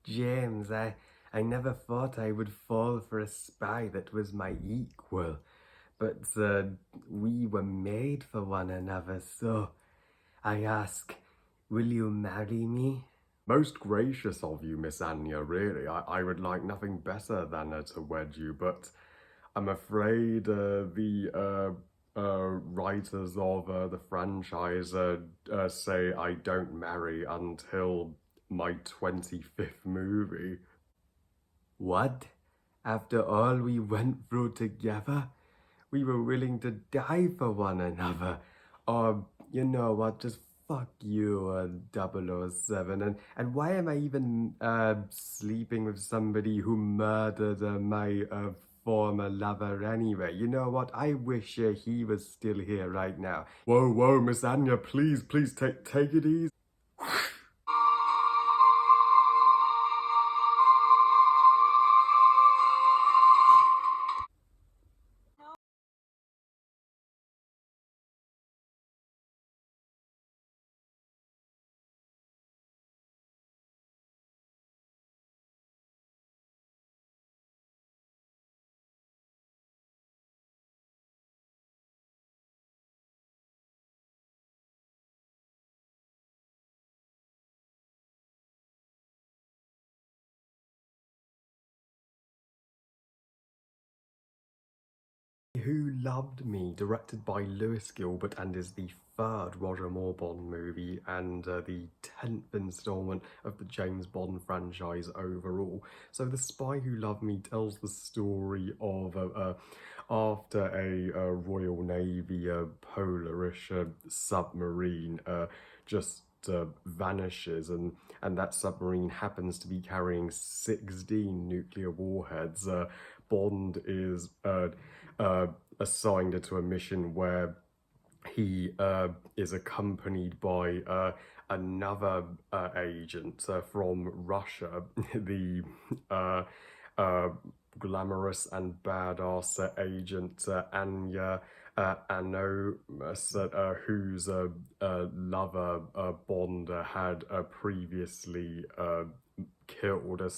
James, I never thought I would fall for a spy that was my equal, but we were made for one another, so I ask, will you marry me? Most gracious of you, Miss Anya, really. I would like nothing better than to wed you, but I'm afraid the writers of the franchise say I don't marry until my 25th movie. What? After all we went through together? We were willing to die for one another. Or, you know what, just fuck you, 007. And why am I even sleeping with somebody who murdered my former lover anyway? You know what, I wish he was still here right now. Whoa, whoa, Miss Anya, please, please take it easy. Who Loved Me, directed by Lewis Gilbert, and is the third Roger Moore Bond movie and the 10th installment of the James Bond franchise overall. So The Spy Who Loved Me tells the story of after a Royal Navy polarish submarine just vanishes, and that submarine happens to be carrying 16 nuclear warheads. Bond is assigned to a mission where he is accompanied by another agent from Russia, the glamorous and badass agent Anya and whose lover Bond had previously killed.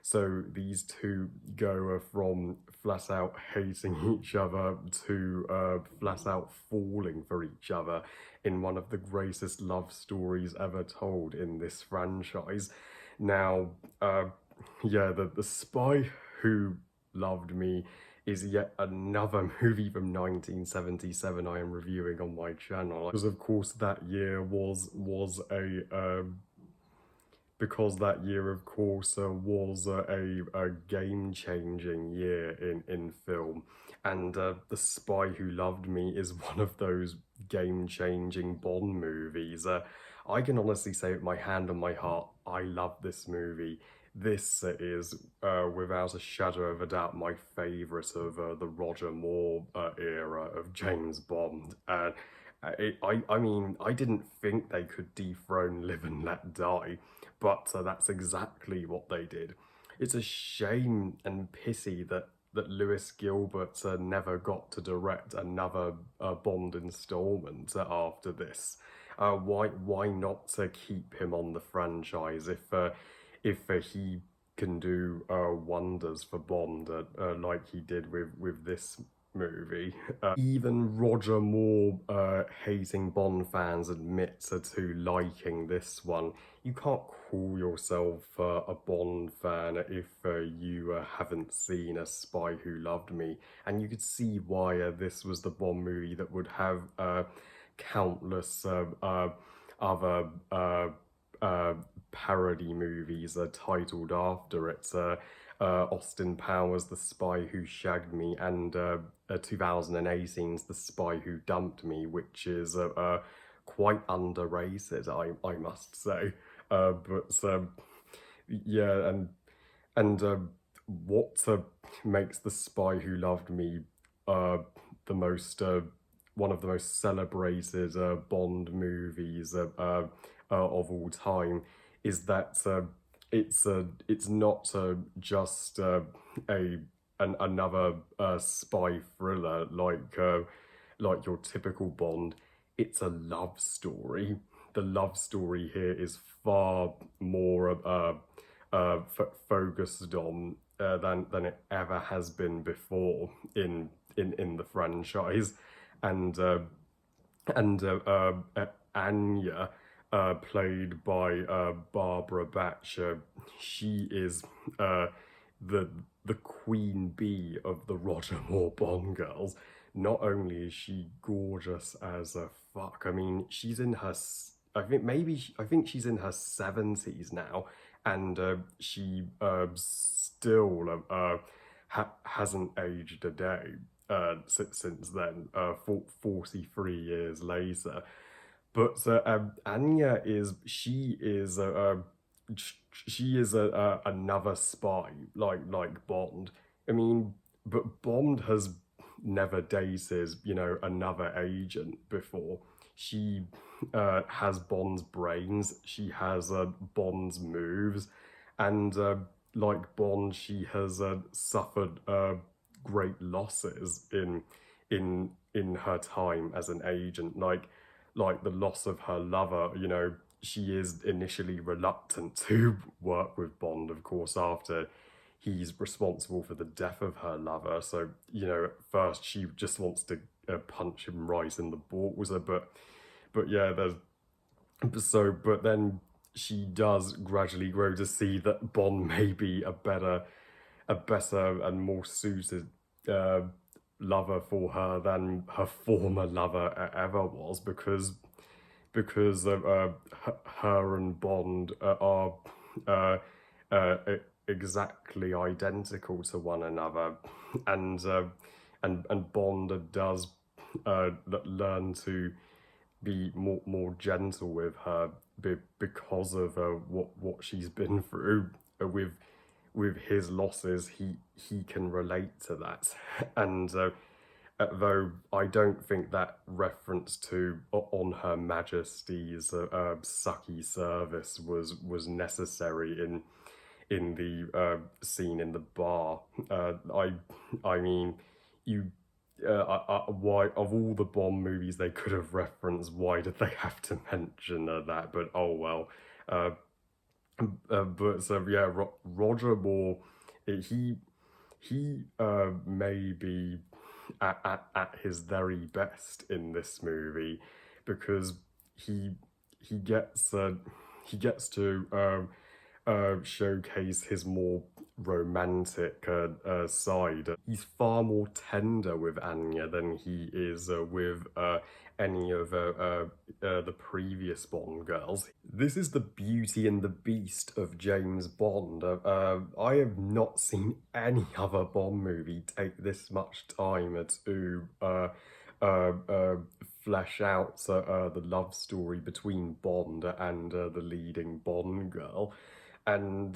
So these two go from flat out hating each other to flat out falling for each other in one of the greatest love stories ever told in this franchise. Now, yeah, the Spy Who Loved Me is yet another movie from 1977 I am reviewing on my channel. Because of course that year was a game-changing year in film, and The Spy Who Loved Me is one of those game-changing Bond movies. I can honestly say with my hand on my heart, I love this movie. This is, without a shadow of a doubt, my favourite of the Roger Moore era of James Bond. I mean, I didn't think they could dethrone Live and Let Die, but that's exactly what they did. It's a shame and pity that Lewis Gilbert never got to direct another Bond installment after this. Why not keep him on the franchise if he can do wonders for Bond like he did with this movie? Even Roger Moore hating Bond fans admit to liking this one. You can't call yourself a Bond fan if you haven't seen A Spy Who Loved Me, and you could see why this was the Bond movie that would have countless other parody movies titled after it. Austin Powers' The Spy Who Shagged Me, and 2018's The Spy Who Dumped Me, which is quite underrated, I must say. Yeah, and what makes The Spy Who Loved Me the most one of the most celebrated Bond movies of all time is that it's not just another spy thriller like your typical Bond. It's a love story. the love story here is far more focused on than it ever has been before in the franchise, and Anya, played by Barbara Batcher, she is uh, the queen bee of the Roger Moore Bond girls. Not only is she gorgeous as a fuck, I mean, she's in her. I think she's in her 70s now, and she still hasn't aged a day since then, 43 years later. But Anya is she is another spy like Bond. I mean, but Bond has never dated another agent before. She has Bond's brains. She has Bond's moves, and like Bond, she has suffered great losses in her time as an agent. Like the loss of her lover. She is initially reluctant to work with Bond, of course, after he's responsible for the death of her lover. So, at first she just wants to punch him right in the balls. But yeah, but then she does gradually grow to see that Bond may be a better and more suited lover for her than her former lover ever was, because her and Bond are uh, uh, exactly identical to one another, and Bond does learn to be more gentle with her because of what she's been through with his losses. He can relate to that, and though I don't think that reference to on Her Majesty's sucky service was necessary in the scene in the bar. I mean, you. Why, of all the Bond movies they could have referenced, why did they have to mention that? But oh well. Uh, but so yeah, Roger Moore, he may be at his very best in this movie, because he he gets uh, he gets to showcase his more romantic side. He's far more tender with Anya than he is with any of the previous Bond girls. This is the beauty and the beast of James Bond. I have not seen any other Bond movie take this much time to uh, flesh out the love story between Bond and the leading Bond girl. And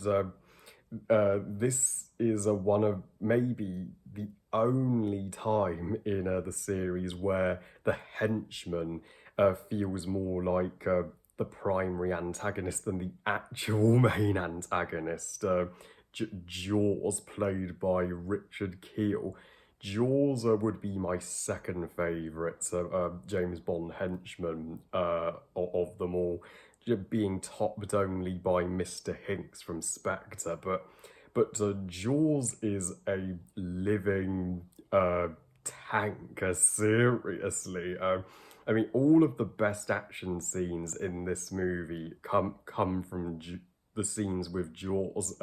this is one of maybe the only time in the series where the henchman feels more like the primary antagonist than the actual main antagonist. Jaws, played by Richard Keel. Jaws would be my second favourite James Bond henchman of them all, being topped only by Mr. Hinks from Spectre. But Jaws is a living tank, seriously. I mean, all of the best action scenes in this movie come from the scenes with Jaws.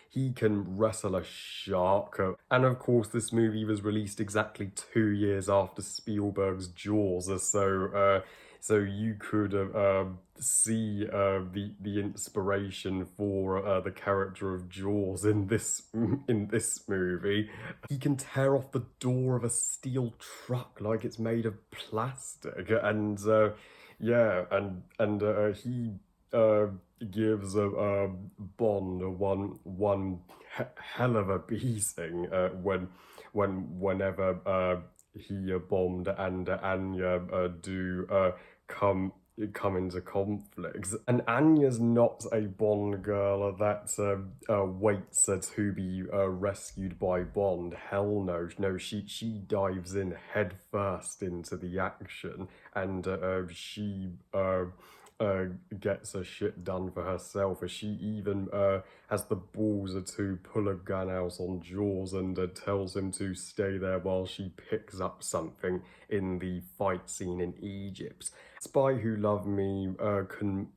He can wrestle a shark. And of course, this movie was released exactly 2 years after Spielberg's Jaws. So you could see the inspiration for the character of Jaws in this movie. He can tear off the door of a steel truck like it's made of plastic, and yeah, and he gives Bond hell of a beating whenever he Bond and Anya do come into conflicts. And Anya's not a Bond girl that waits to be rescued by Bond. Hell no, no. She dives in head first into the action, and she gets her shit done for herself, as she even has the balls to pull a gun out on Jaws and tells him to stay there while she picks up something in the fight scene in Egypt. Spy Who Loved Me can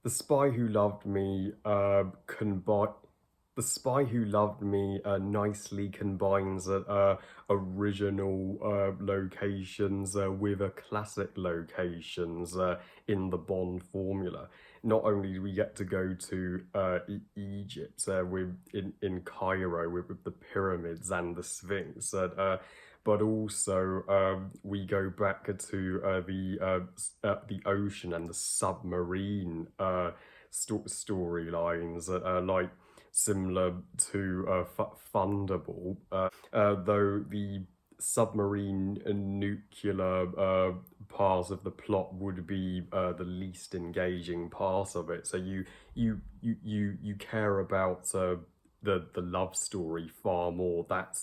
The Spy Who Loved Me The Spy Who Loved Me nicely combines original locations with classic locations in the Bond formula. Not only do we get to go to Egypt in Cairo with the pyramids and the Sphinx, but also we go back to the ocean and the submarine storylines that are like similar to Thunderball, though the submarine and nuclear part of the plot would be the least engaging part of it. So you care about the love story far more. That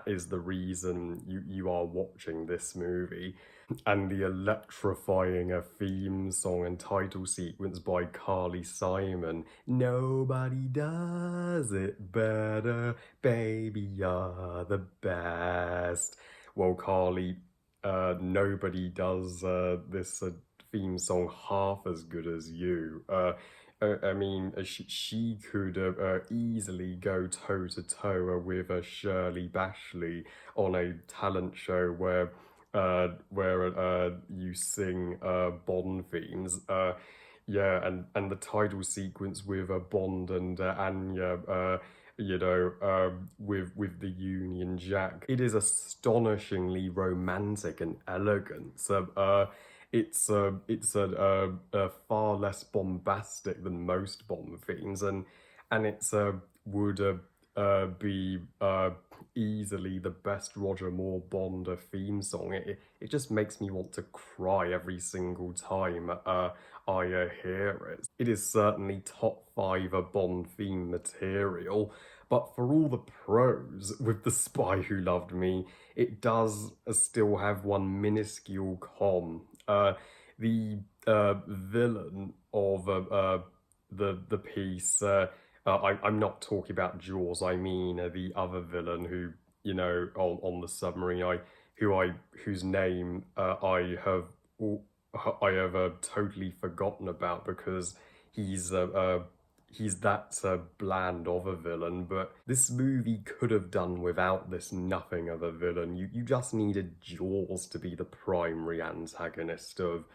is the reason you are watching this movie. And the electrifying theme song and title sequence by Carly Simon. Nobody does it better, baby, you're the best. Well, Carly, nobody does this theme song half as good as you. I mean, she could easily go toe to toe with Shirley Bassey on a talent show where you sing Bond themes. Yeah, and the title sequence with Bond and Anya, with the Union Jack. It is astonishingly romantic and elegant. It's far less bombastic than most Bond themes, and it's would be easily the best Roger Moore Bond theme song. It just makes me want to cry every single time I hear it. It is certainly top 5 Bond theme material, but for all the pros with The Spy Who Loved Me, it does still have one minuscule con. The villain of the piece. I'm not talking about Jaws. I mean the other villain who on the submarine. Whose name I have totally forgotten about because he's that bland of a villain. But this movie could have done without this nothing of a villain. You just needed Jaws to be the primary antagonist of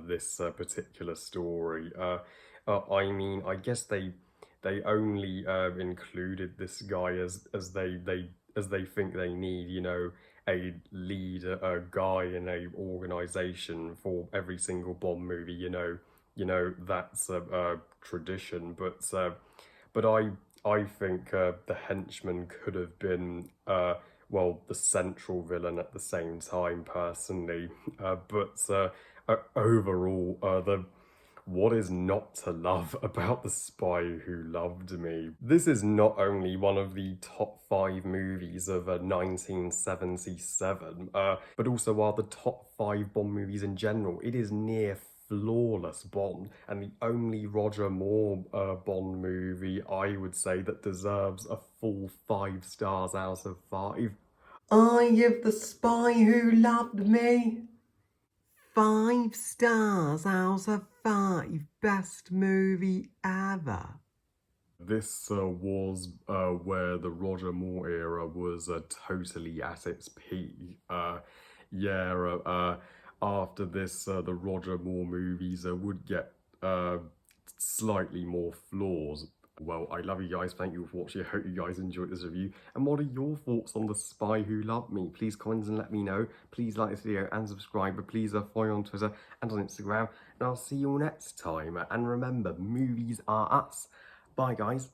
this particular story. I mean, I guess they only included this guy as they think they need, a leader, a guy in a organization for every single Bond movie. That's a tradition. But I think the henchman could have been well, the central villain at the same time, personally. But overall, the what is not to love about The Spy Who Loved Me? This is not only one of the top 5 movies of 1977, but also are the top 5 Bond movies in general. It is near flawless Bond, and the only Roger Moore Bond movie I would say that deserves a full 5 stars out of 5. I give The Spy Who Loved Me 5 stars out of 5. Best movie ever. This was where the Roger Moore era was totally at its peak. After this, the Roger Moore movies would get slightly more flaws. Well, I love you guys. Thank you for watching. I hope you guys enjoyed this review. And what are your thoughts on The Spy Who Loved Me? Please comment and let me know. Please like this video and subscribe. But please follow me on Twitter and on Instagram. And I'll see you all next time. And remember, movies are us. Bye, guys.